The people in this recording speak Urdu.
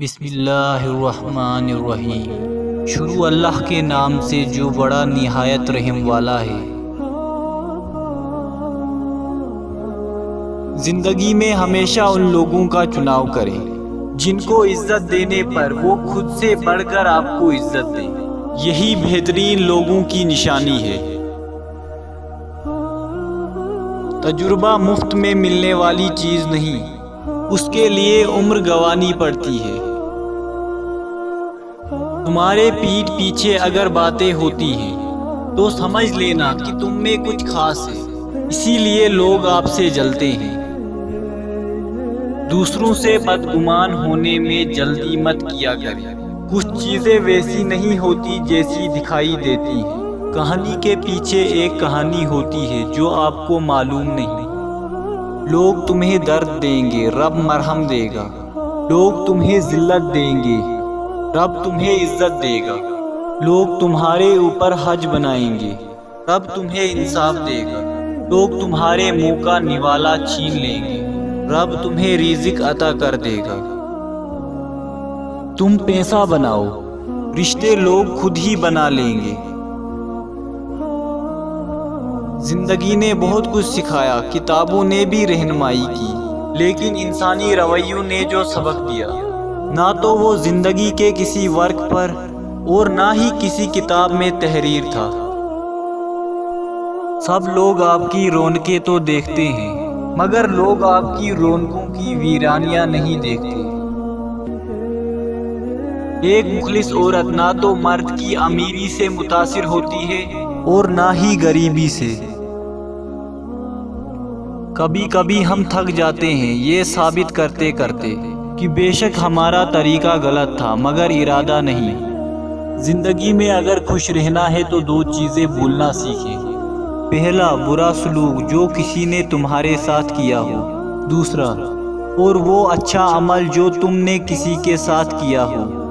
بسم اللہ الرحمن الرحیم۔ شروع اللہ کے نام سے جو بڑا نہایت رحم والا ہے۔ زندگی میں ہمیشہ ان لوگوں کا چناؤ کریں جن کو عزت دینے پر وہ خود سے بڑھ کر آپ کو عزت دیں۔ یہی بہترین لوگوں کی نشانی ہے۔ تجربہ مفت میں ملنے والی چیز نہیں، اس کے لیے عمر گنوانی پڑتی ہے۔ تمہارے پیٹھ پیچھے اگر باتیں ہوتی ہیں تو سمجھ لینا کہ تم میں کچھ خاص ہے، اسی لیے لوگ آپ سے جلتے ہیں۔ دوسروں سے بدگمان ہونے میں جلدی مت کیا کریں۔ کچھ چیزیں ویسی نہیں ہوتی جیسی دکھائی دیتی ہیں۔ کہانی کے پیچھے ایک کہانی ہوتی ہے جو آپ کو معلوم نہیں۔ لوگ تمہیں درد دیں گے، رب مرہم دے گا۔ لوگ تمہیں ذلت دیں گے، رب تمہیں عزت دے گا۔ لوگ تمہارے اوپر حج بنائیں گے، رب تمہیں انصاف دے گا۔ لوگ تمہارے منہ کا نوالا چھین لیں گے، رب تمہیں رزق عطا کر دے گا۔ تم پیسہ بناؤ، رشتے لوگ خود ہی بنا لیں گے۔ زندگی نے بہت کچھ سکھایا، کتابوں نے بھی رہنمائی کی، لیکن انسانی رویوں نے جو سبق دیا، نہ تو وہ زندگی کے کسی ورق پر اور نہ ہی کسی کتاب میں تحریر تھا۔ سب لوگ آپ کی رونقیں تو دیکھتے ہیں، مگر لوگ آپ کی رونقوں کی ویرانیاں نہیں دیکھتے۔ ایک مخلص عورت نہ تو مرد کی امیری سے متاثر ہوتی ہے اور نہ ہی غریبی سے۔ کبھی کبھی ہم تھک جاتے ہیں یہ ثابت کرتے کرتے کہ بے شک ہمارا طریقہ غلط تھا مگر ارادہ نہیں۔ زندگی میں اگر خوش رہنا ہے تو دو چیزیں بھولنا سیکھیں۔ پہلا، برا سلوک جو کسی نے تمہارے ساتھ کیا ہو۔ دوسرا، اور وہ اچھا عمل جو تم نے کسی کے ساتھ کیا ہو۔